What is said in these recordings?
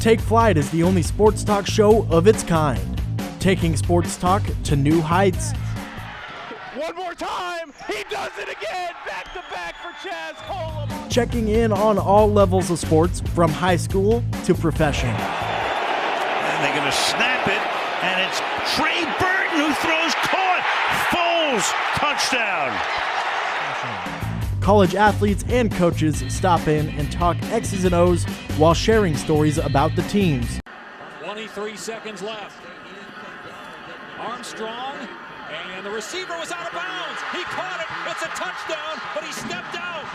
Take Flight is the only sports talk show of its kind, taking sports talk to new heights. One more time, he does it again, back to back for Chaz Colum. Checking in on all levels of sports, from high school to professional. And they're going to snap it, and it's Trey Burton who throws caught. Foles, touchdown. College athletes and coaches stop in and talk X's and O's while sharing stories about the teams. 23 seconds left. Armstrong, and the receiver was out of bounds. He caught it. It's a touchdown, but he stepped out.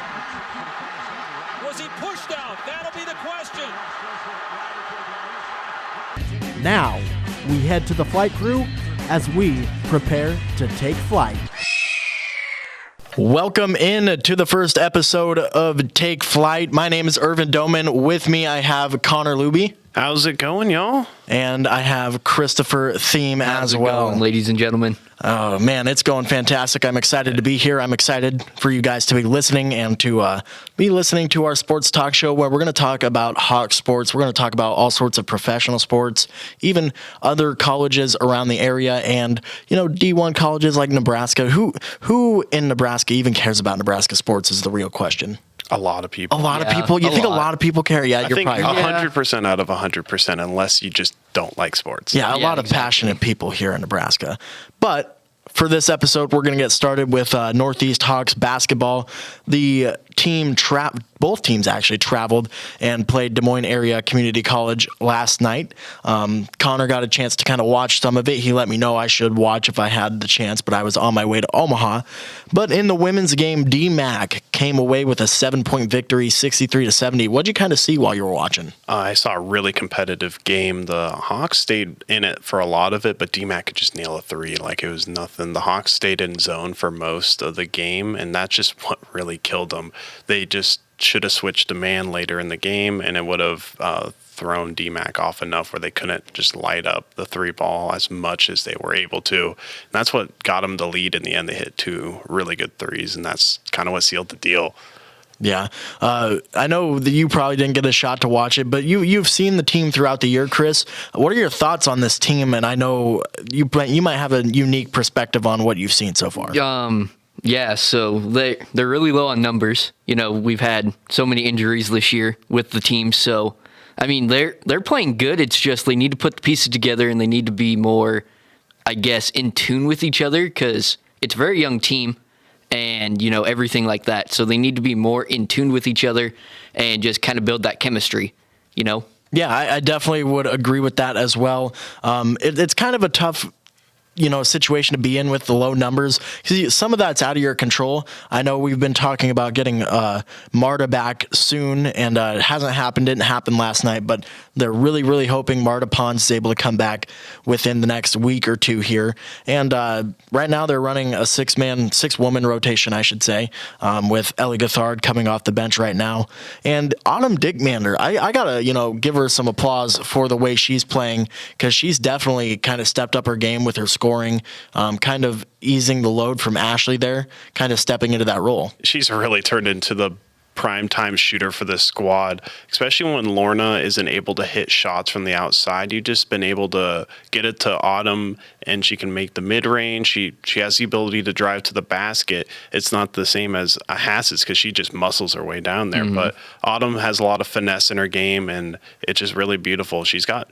Was he pushed out? That'll be the question. Now, we head to the flight crew as we prepare to take flight. Welcome in to the first episode of Take Flight. My name is Ervin Dohmen. With me, I have Connor Luebbe. How's it going, y'all? And I have Cristopher Thiem as well. Going, ladies and gentlemen? Oh, man, it's going fantastic. I'm excited to be here. I'm excited for you guys to be listening and to be listening to our sports talk show where we're going to talk about Hawk sports. We're going to talk about all sorts of professional sports, even other colleges around the area and, D1 colleges like Nebraska. Who in Nebraska even cares about Nebraska sports is the real question. A lot of people. A lot of people? You think a lot of people care? Yeah, I you're think probably 100% out of 100% unless you just don't like sports. Yeah, a lot of passionate people here in Nebraska. But for this episode, we're going to get started with Northeast Hawks basketball. The team both teams actually traveled and played Des Moines Area Community College last night. Connor got a chance to kind of watch some of it. He let me know I should watch if I had the chance, but I was on my way to Omaha. But in the women's game, DMAC came away with a 7-point victory, 63-70. What'd you kind of see while you were watching? I saw a really competitive game. The Hawks stayed in it for a lot of it, but DMAC could just nail a three like it was nothing. The Hawks stayed in zone for most of the game, and that's just what really killed them. They just should have switched to man later in the game, and it would have thrown DMAC off enough where they couldn't just light up the three ball as much as they were able to. And that's what got them the lead in the end. They hit two really good threes, and that's kind of what sealed the deal. Yeah. I know that you probably didn't get a shot to watch it, but you've seen the team throughout the year, Chris. What are your thoughts on this team? And I know you might have a unique perspective on what you've seen so far. Yeah, so they're really low on numbers. We've had so many injuries this year with the team, so I mean they're playing good. It's just they need to put the pieces together and they need to be more, I guess, in tune with each other because it's a very young team and everything like that. So they need to be more in tune with each other and just kind of build that chemistry. Yeah, I definitely would agree with that as well. It's kind of a tough situation to be in with the low numbers because some of that's out of your control. I know we've been talking about getting Marta back soon, and it hasn't happened. Didn't happen last night, but they're really, really hoping Marta Pons is able to come back within the next week or two here. And right now they're running a six-woman rotation, I should say, with Ellie Gothard coming off the bench right now. And Autumn Dickmander, I gotta give her some applause for the way she's playing because she's definitely kind of stepped up her game with her scoring, kind of easing the load from Ashley there, kind of stepping into that role. She's really turned into the prime-time shooter for this squad, especially when Lorna isn't able to hit shots from the outside. You've just been able to get it to Autumn, and she can make the mid-range. She has the ability to drive to the basket. It's not the same as a Hass's because she just muscles her way down there. Mm-hmm. But Autumn has a lot of finesse in her game, and it's just really beautiful. She's got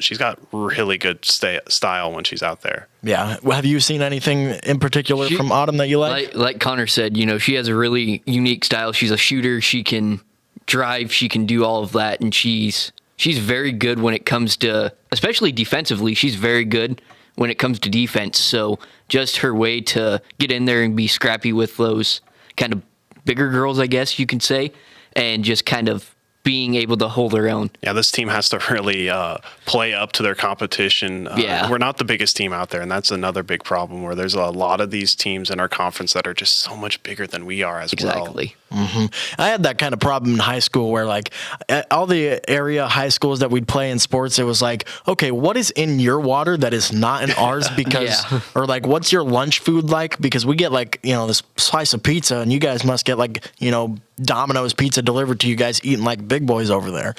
really good style when she's out there. Yeah. Have you seen anything in particular from Autumn that you like? Like Connor said, she has a really unique style. She's a shooter. She can drive. She can do all of that. And she's very good when it comes to, especially defensively, she's very good when it comes to defense. So just her way to get in there and be scrappy with those kind of bigger girls, I guess you can say, and just kind of being able to hold their own. Yeah, this team has to really play up to their competition. We're not the biggest team out there, and that's another big problem where there's a lot of these teams in our conference that are just so much bigger than we are as well. Exactly. I had that kind of problem in high school where, like, at all the area high schools that we'd play in sports, it was like, okay, what is in your water that is not in ours? Because, or like, what's your lunch food like? Because we get, like, this slice of pizza, and you guys must get, like, Domino's pizza delivered to you guys eating like big boys over there.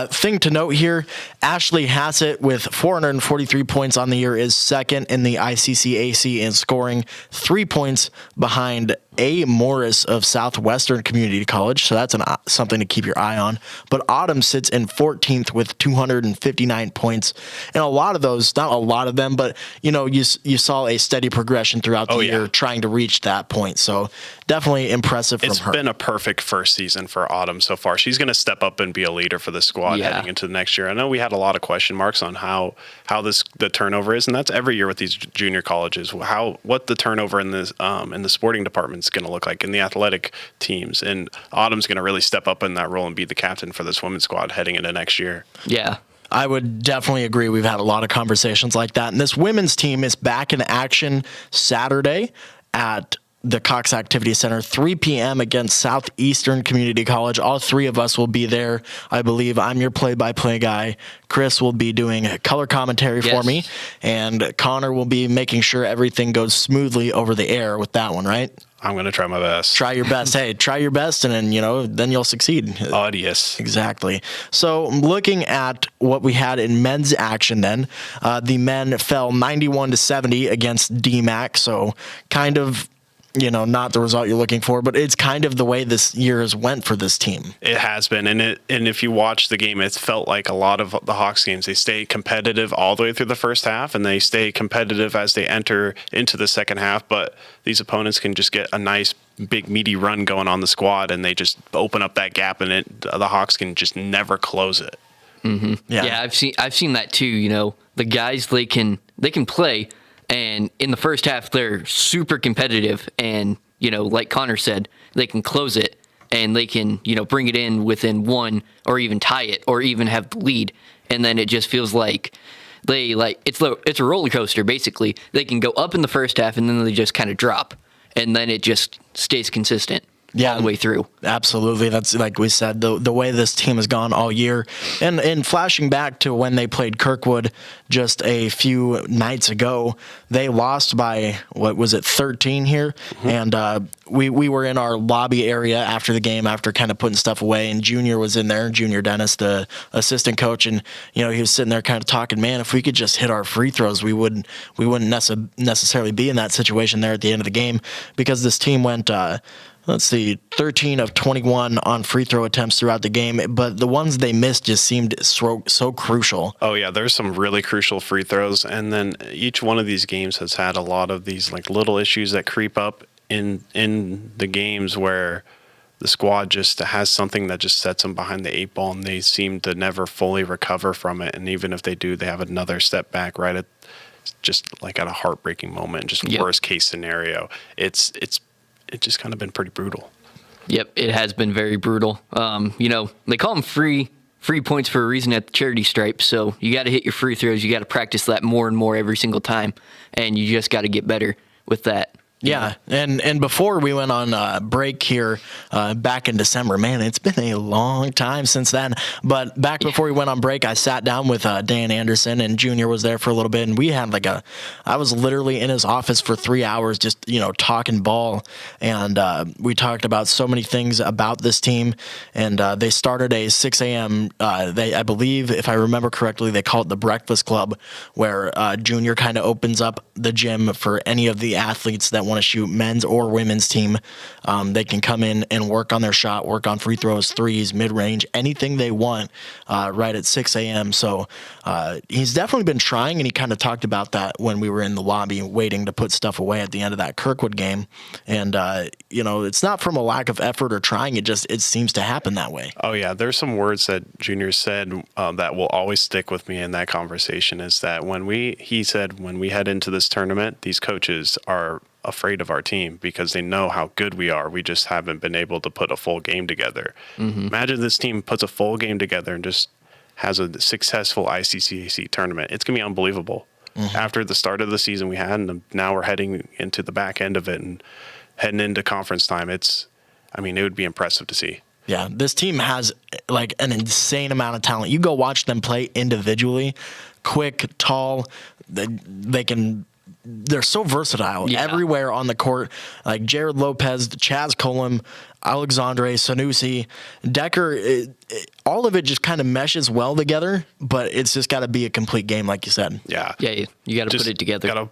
Thing to note here, Ashley Hassett with 443 points on the year is second in the ICCAC in scoring, 3 points behind A. Morris of Southwestern Community College. So that's something to keep your eye on. But Autumn sits in 14th with 259 points. And a lot of those, not a lot of them, but you saw a steady progression throughout the year trying to reach that point. So definitely impressive from her. It's been a perfect first season for Autumn so far. She's going to step up and be a leader for the squad heading into the next year. I know we had a lot of question marks on how the turnover is, and that's every year with these junior colleges. What the turnover in the sporting department is going to look like in the athletic teams, and Autumn's going to really step up in that role and be the captain for this women's squad heading into next year. Yeah. I would definitely agree. We've had a lot of conversations like that. And this women's team is back in action Saturday at the Cox Activity Center, 3 p.m. against Southeastern Community College. All three of us will be there. I believe I'm your play-by-play guy. Chris will be doing color commentary for me, and Connor will be making sure everything goes smoothly over the air with that one, right? I'm going to try my best. Try your best. Hey, try your best, and then you'll succeed. Audience. Exactly. So looking at what we had in men's action then, the men fell 91-70 against DMAC, so kind of not the result you're looking for, but it's kind of the way this year has went for this team. It has been, and if you watch the game, it's felt like a lot of the Hawks games, they stay competitive all the way through the first half, and they stay competitive as they enter into the second half, but these opponents can just get a nice big meaty run going on the squad, and they just open up that gap, and the Hawks can just never close it. Yeah, I've seen that too. The guys, they can play. And in the first half, they're super competitive. And, like Connor said, they can close it and they can, bring it in within one or even tie it or even have the lead. And then it just feels like it's a roller coaster, basically. They can go up in the first half and then they just kind of drop. And then it just stays consistent. All the way through. Absolutely. That's, like we said, the way this team has gone all year. And flashing back to when they played Kirkwood just a few nights ago, they lost by, 13 here? And we were in our lobby area after the game, after kind of putting stuff away, and Junior was in there, Junior Dennis, the assistant coach, and he was sitting there kind of talking, man, if we could just hit our free throws, we wouldn't necessarily be in that situation there at the end of the game, because this team went 13 of 21 on free throw attempts throughout the game, but the ones they missed just seemed so crucial. Oh, yeah, there's some really crucial free throws, and then each one of these games has had a lot of these like little issues that creep up in the games where the squad just has something that just sets them behind the eight ball, and they seem to never fully recover from it, and even if they do, they have another step back right at just like at a heartbreaking moment, just worst case scenario. It's just kind of been pretty brutal. Yep, it has been very brutal. They call them free points for a reason at the charity stripe. So you got to hit your free throws. You got to practice that more and more every single time, and you just got to get better with that. Yeah, and before we went on break here back in December, man, it's been a long time since then. But back before we went on break, I sat down with Dan Anderson, and Junior was there for a little bit, and we had I was literally in his office for 3 hours just, talking ball, and we talked about so many things about this team, and they started a 6 a.m., I believe, if I remember correctly, they call it the Breakfast Club, where Junior kind of opens up the gym for any of the athletes that want to shoot, men's or women's team. They can come in and work on their shot, work on free throws, threes, mid-range, anything they want right at 6 a.m. So he's definitely been trying, and he kind of talked about that when we were in the lobby waiting to put stuff away at the end of that Kirkwood game. And, it's not from a lack of effort or trying. It seems to happen that way. Oh, yeah. There's some words that Junior said that will always stick with me in that conversation is that he said when we head into this tournament, these coaches are afraid of our team because they know how good we are. We just haven't been able to put a full game together. Imagine this team puts a full game together and just has a successful ICCAC tournament. It's going to be unbelievable. After the start of the season we had, and now we're heading into the back end of it and heading into conference time. I mean, it would be impressive to see. Yeah, this team has like an insane amount of talent. You go watch them play individually, quick, tall. They're so versatile everywhere on the court. Like Jared Lopez, Chaz Colum, Alexandre Sanusi, Decker. All of it just kind of meshes well together, but it's just got to be a complete game, like you said. Yeah. Yeah, you got to put it together.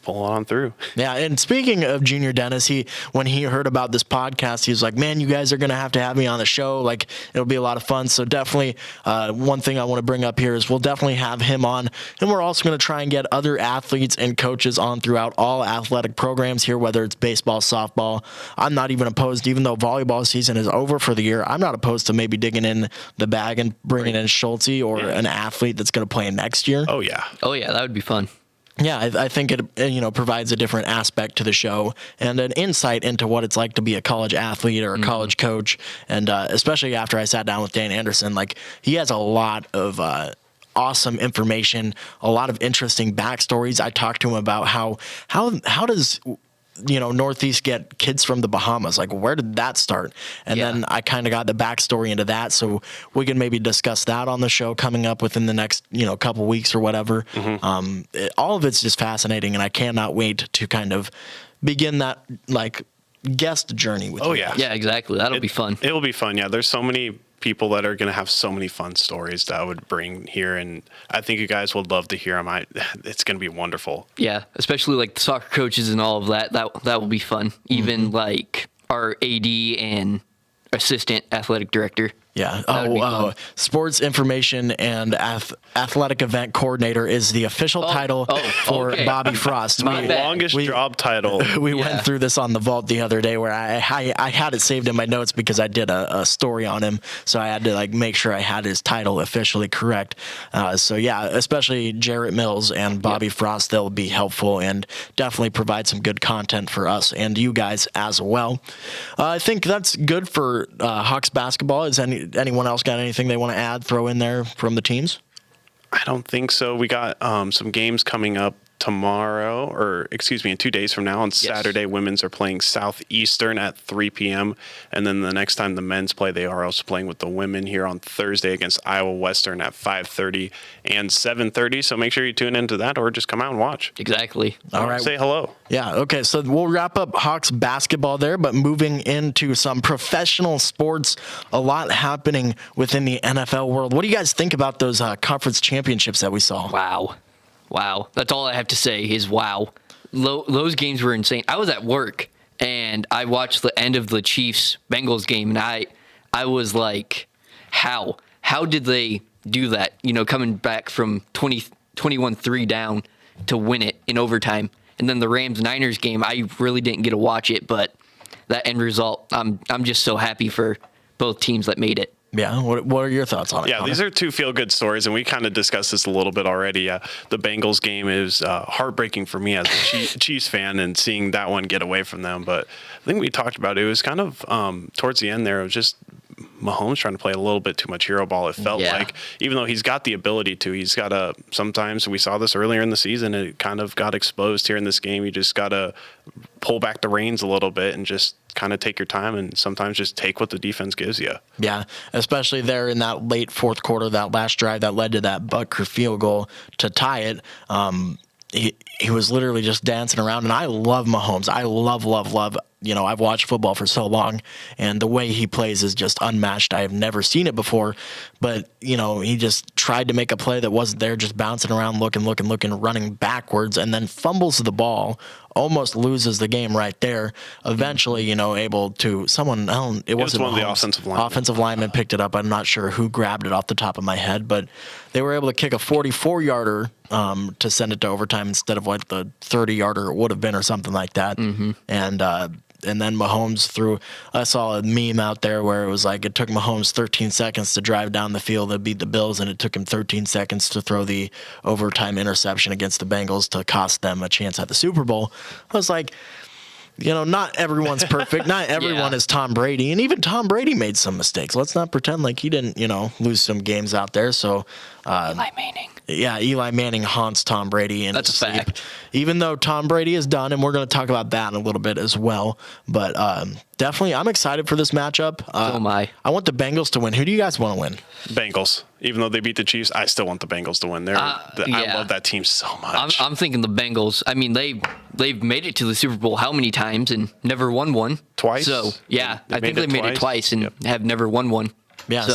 Pull on through. Yeah, and speaking of Junior Dennis, when he heard about this podcast, he was like, man, you guys are going to have me on the show. Like, it'll be a lot of fun. So definitely one thing I want to bring up here is we'll definitely have him on. And we're also going to try and get other athletes and coaches on throughout all athletic programs here, whether it's baseball, softball. I'm not even opposed, even though volleyball season is over for the year, I'm not opposed to maybe digging in the bag and bringing in Schulte or an athlete that's going to play next year. Oh, yeah. That would be fun. Yeah, I think it provides a different aspect to the show and an insight into what it's like to be a college athlete or a college coach. And especially after I sat down with Dan Anderson, like he has a lot of awesome information, a lot of interesting backstories. I talked to him about how does Northeast get kids from the Bahamas? Like, where did that start? And then I kind of got the backstory into that, so we can maybe discuss that on the show coming up within the next, couple weeks or whatever. All of it's just fascinating, and I cannot wait to kind of begin that, like, guest journey with you. Oh, yeah. Yeah, exactly. That'll be fun. It will be fun, yeah. There's so many people that are going to have so many fun stories that I would bring here, and I think you guys would love to hear them. It's going to be wonderful. Yeah, especially like the soccer coaches and all of that. That will be fun. Even like our AD and assistant athletic director. Yeah. Sports information and athletic event coordinator is the official title for Bobby Frost. Longest job title. We went through this on the vault the other day where I had it saved in my notes because I did a story on him. So I had to make sure I had his title officially correct. Especially Jarrett Mills and Bobby Frost, they'll be helpful and definitely provide some good content for us and you guys as well. I think that's good for Hawks basketball. Is anyone else got anything they want to add, throw in there from the teams? I don't think so. We got some games coming up in 2 days from now. On Saturday, women's are playing Southeastern at 3 p.m. And then the next time the men's play, they are also playing with the women here on Thursday against Iowa Western at 5:30 and 7:30. So make sure you tune into that or just come out and watch. Exactly. All right. Say hello. Yeah, okay. So we'll wrap up Hawks basketball there, but moving into some professional sports, a lot happening within the NFL world. What do you guys think about those conference championships that we saw? Wow. That's all I have to say is wow. Those games were insane. I was at work, and I watched the end of the Chiefs-Bengals game, and I was like, how? How did they do that? Coming back from 21-3 down to win it in overtime. And then the Rams-Niners game, I really didn't get to watch it, but that end result, I'm just so happy for both teams that made it. Yeah, what are your thoughts on it? Yeah, Connor? these are two feel-good stories, and we kind of discussed this a little bit already. The Bengals game is heartbreaking for me as a Chiefs fan and seeing that one get away from them. But I think we talked about it. It was kind of towards the end there, it was just Mahomes trying to play a little bit too much hero ball. It felt like, even though he's got the ability to, he's got to, sometimes we saw this earlier in the season, it kind of got exposed here in this game. You just got to pull back the reins a little bit and just kind of take your time and sometimes just take what the defense gives you. Yeah, especially there in that late fourth quarter, that last drive that led to that Butker field goal to tie it. He was literally just dancing around, and I love Mahomes. I love. I've watched football for so long, and the way he plays is just unmatched. I have never seen it before, but, he just tried to make a play that wasn't there, just bouncing around, looking, running backwards, and then fumbles the ball, almost loses the game right there. Eventually, able to, it wasn't one of the offensive linemen. Offensive lineman picked it up. I'm not sure who grabbed it off the top of my head, but they were able to kick a 44-yarder to send it to overtime instead of what the 30-yarder it would have been or something like that. And then Mahomes I saw a meme out there where it was like it took Mahomes 13 seconds to drive down the field to beat the Bills, and it took him 13 seconds to throw the overtime interception against the Bengals to cost them a chance at the Super Bowl. I was like, not everyone's perfect. Not everyone is Tom Brady. And even Tom Brady made some mistakes. Let's not pretend like he didn't, lose some games out there. So, Eli Manning. Yeah, Eli Manning haunts Tom Brady in That's his a sleep. fact. Even though Tom Brady is done, and we're going to talk about that in a little bit as well. But definitely, I'm excited for this matchup. So am I. I want the Bengals to win. Who do you guys want to win? Bengals. Even though they beat the Chiefs, I still want the Bengals to win. I love that team so much. I'm thinking the Bengals. I mean, they've made it to the Super Bowl how many times and never won one? Twice. So, yeah, I think they made it twice and Yep. have never won one. Yeah,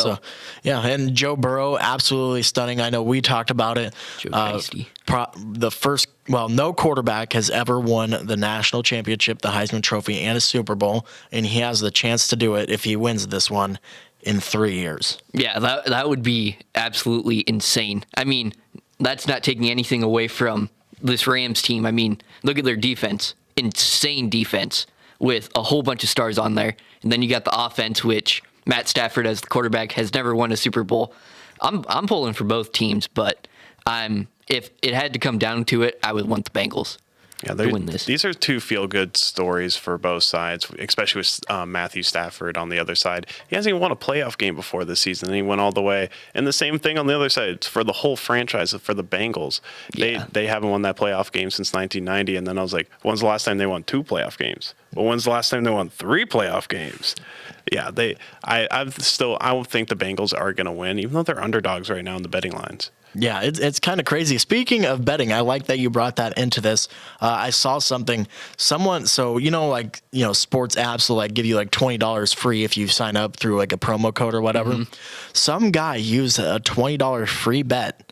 and Joe Burrow, absolutely stunning. I know we talked about it. Joe Tasty. No quarterback has ever won the national championship, the Heisman Trophy, and a Super Bowl, and he has the chance to do it if he wins this one in 3 years. Yeah, that would be absolutely insane. I mean, that's not taking anything away from this Rams team. I mean, look at their defense. Insane defense with a whole bunch of stars on there. And then you got the offense, which Matt Stafford as the quarterback has never won a Super Bowl. I'm pulling for both teams, but if it had to come down to it, I would want the Bengals to win this. These are two feel-good stories for both sides, especially with Matthew Stafford on the other side. He hasn't even won a playoff game before this season, and he went all the way. And the same thing on the other side for the whole franchise, for the Bengals. They haven't won that playoff game since 1990, and then I was like, when's the last time they won 2 playoff games? Well, when's the last time they won 3 playoff games? Yeah, I don't think the Bengals are going to win, even though they're underdogs right now in the betting lines. Yeah, it's kind of crazy. Speaking of betting, I like that you brought that into this. I saw something. Sports apps will give you $20 free if you sign up through a promo code or whatever. Mm-hmm. Some guy used a $20 free bet,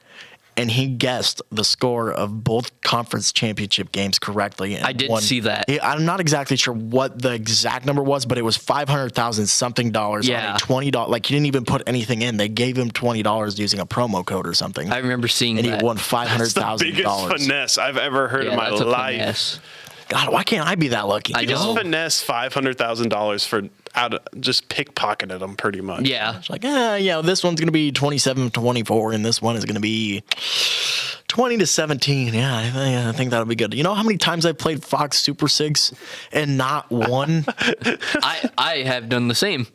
and he guessed the score of both conference championship games correctly. And I did see that. I'm not exactly sure what the exact number was, but it was $500,000 something dollars on a $20. He didn't even put anything in. They gave him $20 using a promo code or something. I remember seeing that. And he won $500,000. That's the biggest finesse I've ever heard in my life. Finesse. God, why can't I be that lucky? I Just know. finesse $500,000 for just pickpocketed them pretty much. Yeah. It's this one's going to be 27-24, and this one is going to be 20-17. Yeah, I think that'll be good. You know how many times I've played Fox Super 6 and not won? I have done the same.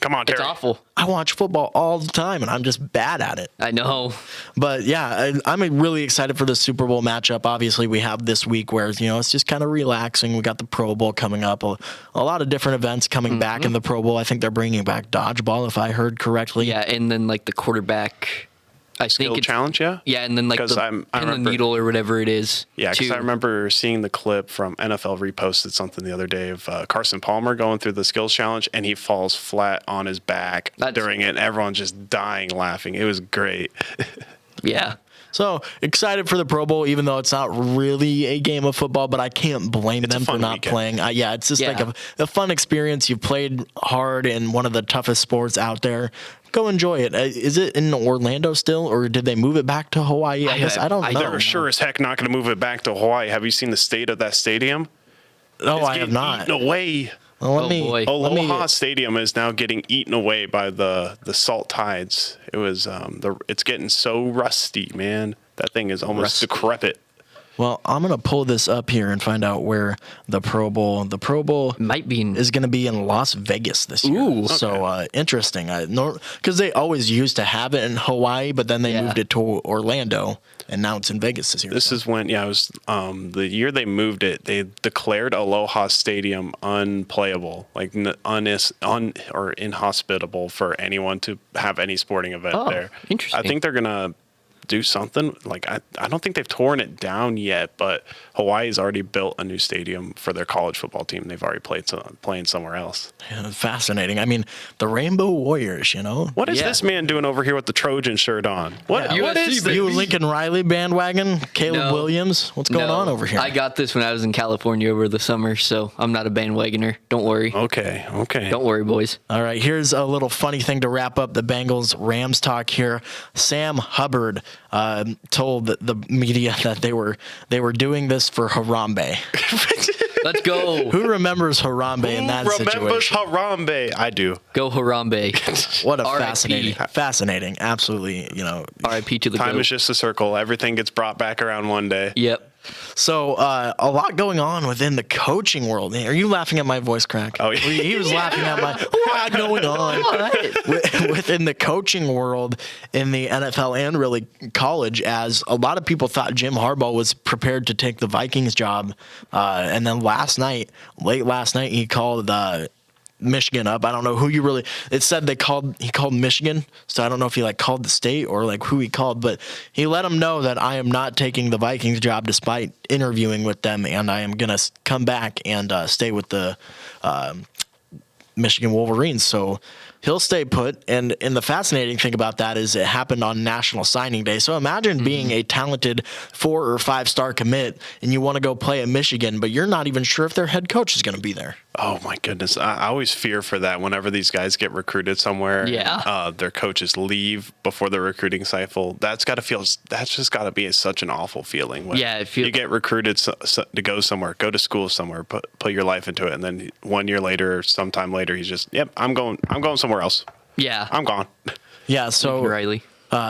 Come on, Terry. It's awful. I watch football all the time, and I'm just bad at it. I know. But, I'm really excited for the Super Bowl matchup. Obviously, we have this week where, it's just kind of relaxing. We got the Pro Bowl coming up. A lot of different events coming back in the Pro Bowl. I think they're bringing back dodgeball, if I heard correctly. Yeah, and then the quarterback... Skill challenge, yeah? Yeah, and then the needle or whatever it is. Yeah, because I remember seeing the clip from NFL reposted something the other day of Carson Palmer going through the skills challenge, and he falls flat on his back during it, and everyone's just dying laughing. It was great. Yeah. So excited for the Pro Bowl, even though it's not really a game of football, but I can't blame them for not playing. It's just a fun experience. You've played hard in one of the toughest sports out there. Go enjoy it. Is it in Orlando still, or did they move it back to Hawaii? I guess I don't know. They're sure as heck not going to move it back to Hawaii. Have you seen the state of that stadium? No, I have not. Eaten away. Well, Aloha Stadium is now getting eaten away by the salt tides. It was it's getting so rusty, man. That thing is almost decrepit. Well, I'm gonna pull this up here and find out where the Pro Bowl might be is gonna be in Las Vegas this year. Ooh, so interesting. Because they always used to have it in Hawaii, but then they moved it to Orlando, and now it's in Vegas this year. This is when it was the year they moved it. They declared Aloha Stadium unplayable, or inhospitable for anyone to have any sporting event there. Interesting. I think they're gonna do something I don't think they've torn it down yet, but Hawaii's already built a new stadium for their college football team. They've already playing somewhere else. Yeah, fascinating. I mean, the Rainbow Warriors, What is this man doing over here with the Trojan shirt on? What is this? You Lincoln Riley bandwagon? Caleb Williams? What's going on over here? I got this when I was in California over the summer, so I'm not a bandwagoner. Don't worry. Okay. Don't worry, boys. All right, here's a little funny thing to wrap up the Bengals-Rams talk here. Sam Hubbard told the media that they were doing this for Harambe. Let's go. Who remembers Harambe in that situation? Who remembers Harambe? I do. Go Harambe. What a fascinating, absolutely, R.I.P. to the Time GOAT. is just a circle. Everything gets brought back around one day. Yep. So a lot going on within the coaching world. Are you laughing at my voice crack? Oh, yeah. He was laughing at my a lot going on within the coaching world in the NFL and really college, as a lot of people thought Jim Harbaugh was prepared to take the Vikings job. And then late last night, he called Michigan up. I don't know who you really. It said he called Michigan, so I don't know if he called the state or who he called, but he let them know that I am not taking the Vikings job despite interviewing with them, and I am gonna come back and stay with the Michigan Wolverines. So he'll stay put. And the fascinating thing about that is it happened on National Signing Day. So imagine being a talented 4- or 5-star commit and you want to go play at Michigan, but you're not even sure if their head coach is going to be there. Oh my goodness. I always fear for that whenever these guys get recruited somewhere. Yeah. Their coaches leave before the recruiting cycle. That's just got to be such an awful feeling. When you get recruited to go somewhere, go to school somewhere, put your life into it. And then 1 year later, sometime later, he's just, yep, I'm going somewhere else. Yeah. I'm gone. Yeah. So Riley.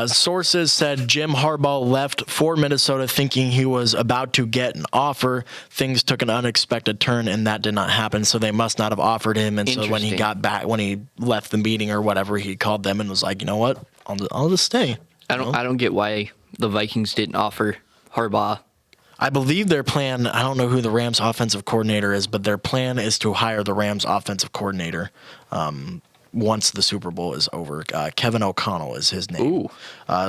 Sources said Jim Harbaugh left for Minnesota thinking he was about to get an offer. Things took an unexpected turn, and that did not happen. So they must not have offered him. And so when he got back, when he left the meeting or whatever, he called them and was like, you know what, I'll just stay. I don't get why the Vikings didn't offer Harbaugh. I believe their plan, I don't know who the Rams offensive coordinator is, but their plan is to hire the Rams offensive coordinator once the Super Bowl is over. Kevin O'Connell is his name. Ooh.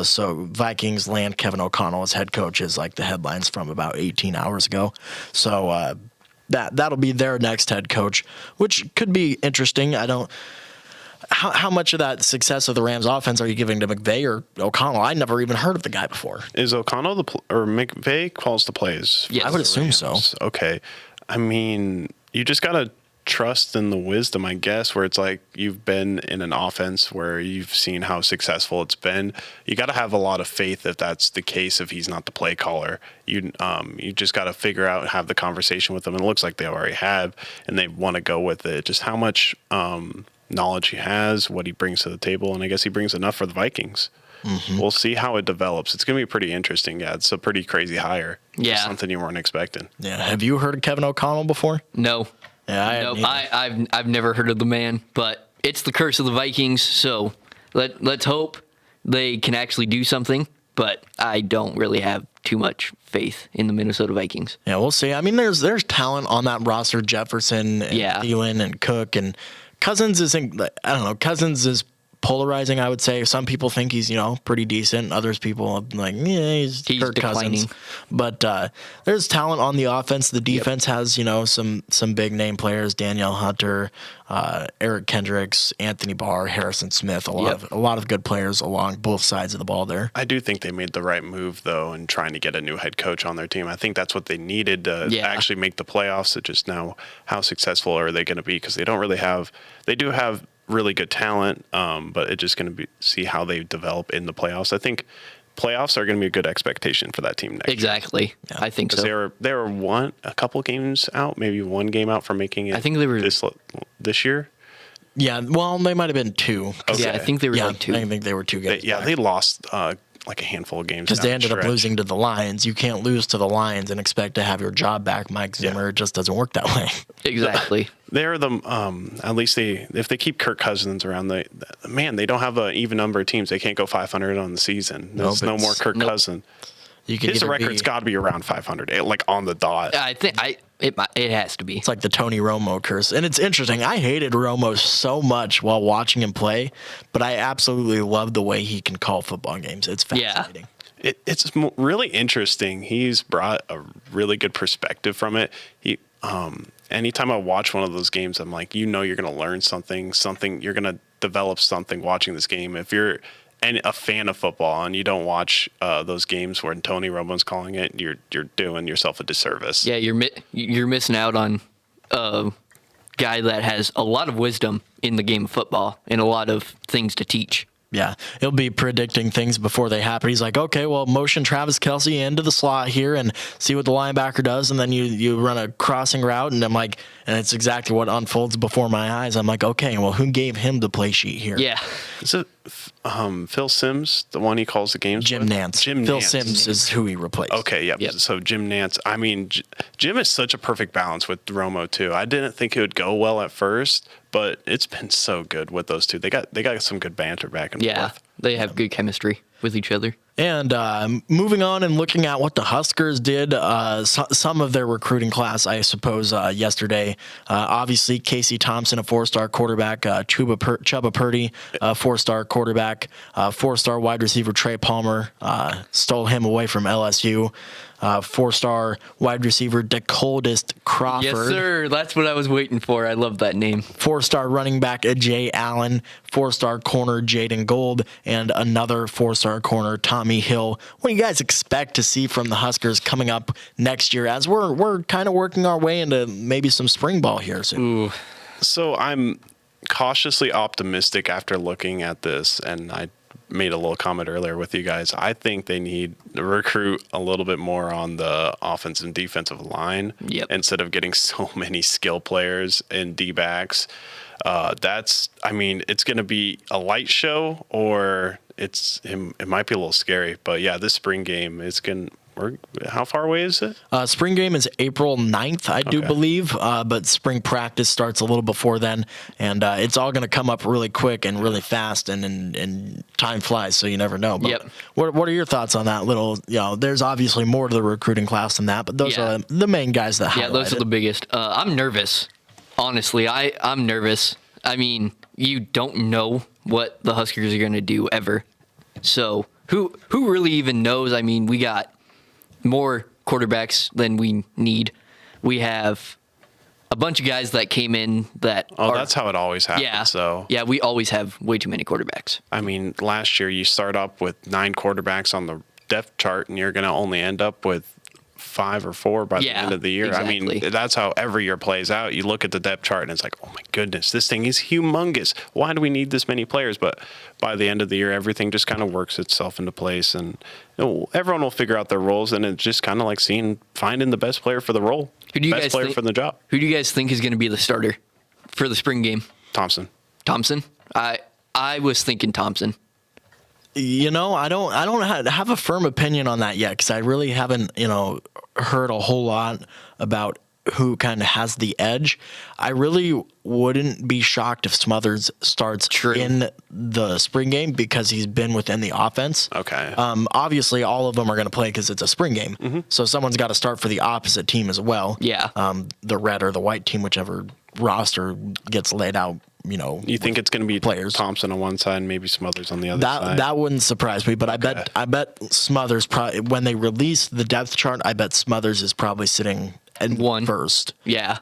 So Vikings land Kevin O'Connell as head coach is the headlines from about 18 hours ago. So that'll be their next head coach, which could be interesting. How much of that success of the Rams offense are you giving to McVay or O'Connell? I never even heard of the guy before. Is O'Connell or McVay calls the plays? Yes. I would assume so. Okay. I mean, you just got to trust in the wisdom, I guess, where it's you've been in an offense where you've seen how successful it's been. You got to have a lot of faith if that's the case, if he's not the play caller. You just got to figure out, have the conversation with him. And it looks like they already have, and they want to go with it. Just how much knowledge he has, what he brings to the table, and I guess he brings enough for the Vikings. Mm-hmm. We'll see how it develops. It's going to be pretty interesting. Yeah, it's a pretty crazy hire. Yeah. Just something you weren't expecting. Yeah. Have you heard of Kevin O'Connell before? No. Yeah, I've never heard of the man, but it's the curse of the Vikings. So let's hope they can actually do something. But I don't really have too much faith in the Minnesota Vikings. Yeah, we'll see. I mean, there's talent on that roster: Jefferson, and Thielen, and Cook, and Cousins is. I don't know. Cousins is polarizing, I would say. Some people think he's, pretty decent. Others people are he's Kirk declining. Cousins. But there's talent on the offense. The defense has, some big name players: Danielle Hunter, Eric Kendricks, Anthony Barr, Harrison Smith. A lot of good players along both sides of the ball there. I do think they made the right move though in trying to get a new head coach on their team. I think that's what they needed to actually make the playoffs. It's just now, how successful are they going to be? Because they don't really have. They do have really good talent, but it's just going to be see how they develop in the playoffs. I think playoffs are going to be a good expectation for that team next year. Exactly. Yeah. I think so. They were a couple games out, maybe one game out from making it. I think they were this year. Yeah, well, they might have been two. Okay. Yeah, I think they were two. I think they were 2 games. They lost a handful of games because they ended up losing to the Lions. You can't lose to the Lions and expect to have your job back, Mike Zimmer. Yeah. It just doesn't work that way. Exactly. They're at least if they keep Kirk Cousins around, they don't have an even number of teams. They can't go 500 on the season. There's no more Kirk Cousins. His record's got to be around 500, on the dot. I think it has to be. It's like the Tony Romo curse. And it's interesting. I hated Romo so much while watching him play, but I absolutely love the way he can call football games. It's fascinating. Yeah. It's really interesting. He's brought a really good perspective from it. Anytime I watch one of those games, I'm like, you're going to learn something, you're going to develop something watching this game. If you're a fan of football and you don't watch those games where Tony Romo's calling it, you're doing yourself a disservice. Yeah, you're missing out on a guy that has a lot of wisdom in the game of football and a lot of things to teach. Yeah, he'll be predicting things before they happen. He's like, okay, well, motion Travis Kelce into the slot here and see what the linebacker does, and then you run a crossing route, and I'm like, and it's exactly what unfolds before my eyes. I'm like, okay, well, who gave him the play sheet here? Yeah. Is it Phil Simms, the one he calls the games Jim with? Nance. Phil Nance. Simms is who he replaced. Okay, yep. So Jim Nance. I mean, Jim is such a perfect balance with Romo too. I didn't think it would go well at first, but it's been so good with those two. They got some good banter back and forth. They have good chemistry with each other. And moving on and looking at what the Huskers did, some of their recruiting class, I suppose, yesterday. Obviously, Casey Thompson, a 4-star quarterback. Chubba Purdy, a 4-star quarterback. 4-star wide receiver Trey Palmer stole him away from LSU. 4-star wide receiver DeColdest Crawford. Yes, sir. That's what I was waiting for. I love that name. 4-star running back Jay Allen, 4-star corner Jaden Gold, and another 4-star corner Tommy Hill. What do you guys expect to see from the Huskers coming up next year as we're kind of working our way into maybe some spring ball here soon? Ooh. So I'm cautiously optimistic after looking at this, and I made a little comment earlier with you guys. I think they need to recruit a little bit more on the offensive and defensive line instead of getting so many skill players and D-backs. It's going to be a light show, or it might be a little scary. But yeah, this spring game is how far away is it? Spring game is April 9th, I do believe, but spring practice starts a little before then, and it's all going to come up really quick and really fast, and time flies, so you never know. But what are your thoughts on that little, there's obviously more to the recruiting class than that, but those are the main guys that highlight those are the biggest. I'm nervous. Honestly, I'm nervous. I mean, you don't know what the Huskers are going to do ever. So who really even knows? I mean, we got more quarterbacks than we need. We have a bunch of guys that came in that that's how it always happens. We always have way too many quarterbacks. I mean, last year you start up with 9 quarterbacks on the depth chart, and you're going to only end up with 5 or 4 by the end of the year. Exactly. I mean, that's how every year plays out. You look at the depth chart and it's like, oh my goodness, this thing is humongous. Why do we need this many players? But by the end of the year, everything just kind of works itself into place, and everyone will figure out their roles, and it's just kind of like finding the best player for the role, best player for the job. Who do you guys think is going to be the starter for the spring game? Thompson. I was thinking Thompson. I don't have a firm opinion on that yet, because I really haven't, heard a whole lot about who kind of has the edge. I really wouldn't be shocked if Smothers starts in the spring game, because he's been within the offense. Okay. Obviously, all of them are going to play because it's a spring game. Mm-hmm. So someone's got to start for the opposite team as well. Yeah. The red or the white team, whichever roster gets laid out. You think it's going to be players. Thompson on one side and maybe Smothers on the other side? That wouldn't surprise me, but I bet Smothers probably, when they release the depth chart, I bet Smothers is probably sitting at first. Yeah.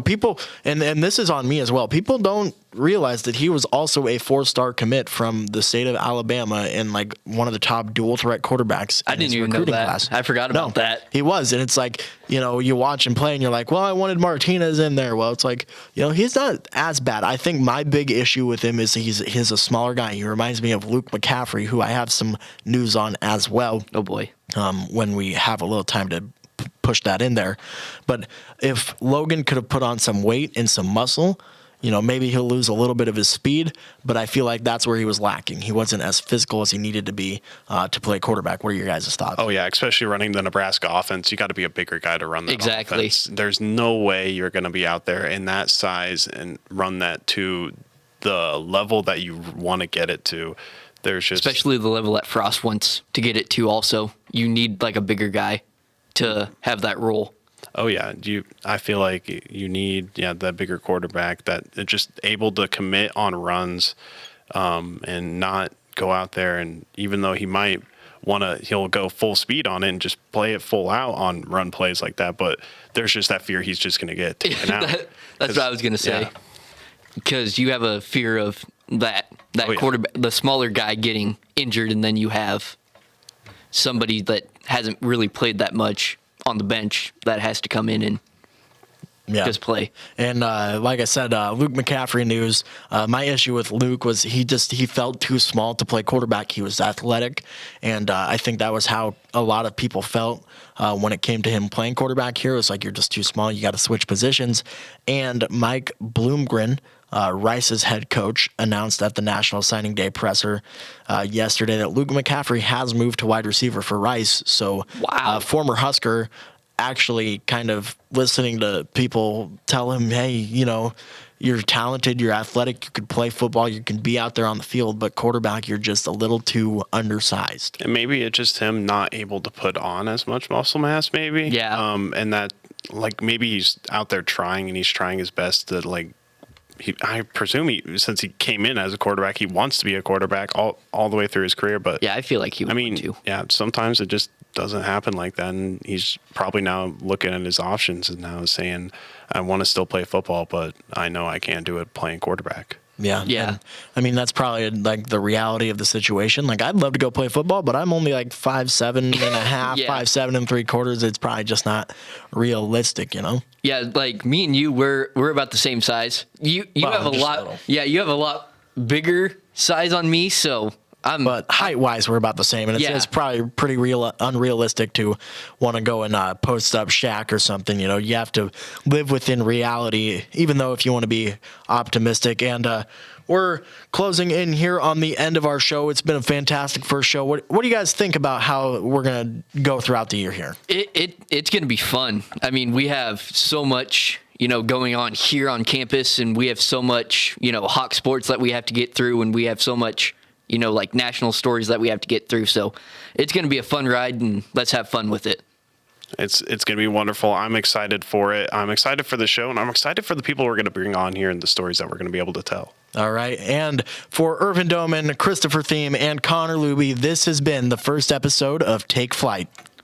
People, and this is on me as well. People don't realize that he was also a 4-star commit from the state of Alabama and like one of the top dual threat quarterbacks. I didn't even know that. Class. I forgot about that. He was, and it's like, you watch him play and you're like, well, I wanted Martinez in there. Well, it's like, he's not as bad. I think my big issue with him is he's a smaller guy. He reminds me of Luke McCaffrey, who I have some news on as well. Oh boy. When we have a little time to push that in there. But if Logan could have put on some weight and some muscle, maybe he'll lose a little bit of his speed, but I feel like that's where he was lacking. He wasn't as physical as he needed to be to play quarterback. What are your guys' thoughts? Oh, yeah, especially running the Nebraska offense. You got to be a bigger guy to run that offense. There's no way you're going to be out there in that size and run that to the level that you want to get it to. Especially the level that Frost wants to get it to also. You need like a bigger guy to have that role. Oh yeah, I feel like you need that bigger quarterback that is just able to commit on runs, and not go out there, and even though he might he'll go full speed on it and just play it full out on run plays like that. But there's just that fear he's just going to get taken out. That's what I was going to say. Because you have a fear of that quarterback, the smaller guy getting injured, and then you have somebody that hasn't really played that much on the bench that has to come in and just play. And like I said, Luke McCaffrey news. My issue with Luke was he felt too small to play quarterback. He was athletic, and I think that was how a lot of people felt when it came to him playing quarterback here. It was like, you're just too small. You got to switch positions. And Mike Bloomgren, Rice's head coach, announced at the National Signing Day presser yesterday that Luke McCaffrey has moved to wide receiver for Rice. So, wow. Former Husker actually kind of listening to people tell him, hey, you're talented, you're athletic, you could play football, you can be out there on the field, but quarterback, you're just a little too undersized. And maybe it's just him not able to put on as much muscle mass, maybe. Yeah. And that, maybe he's out there trying and he's trying his best to, I presume since he came in as a quarterback, he wants to be a quarterback all the way through his career. But yeah, I feel like he would want to. Yeah, sometimes it just doesn't happen like that. And he's probably now looking at his options and now saying, I want to still play football, but I know I can't do it playing quarterback. Yeah. Yeah. And, that's probably the reality of the situation. I'd love to go play football, but I'm only 5'7" and a half, 5'7" and 3/4. It's probably just not realistic, Yeah, me and you, we're about the same size. You have a lot. Little. Yeah, you have a lot bigger size on me, so but height-wise, we're about the same, and it's probably pretty unrealistic to want to go and post up Shaq or something. You have to live within reality, even though if you want to be optimistic. And we're closing in here on the end of our show. It's been a fantastic first show. What do you guys think about how we're going to go throughout the year here? It's going to be fun. We have so much going on here on campus, and we have so much Hawk sports that we have to get through, and we have so much national stories that we have to get through. So it's going to be a fun ride, and let's have fun with it. It's going to be wonderful. I'm excited for it. I'm excited for the show, and I'm excited for the people we're going to bring on here and the stories that we're going to be able to tell. All right. And for Ervin Dohmen, Cristopher Thiem, and Connor Luebbe, this has been the first episode of Take Flight.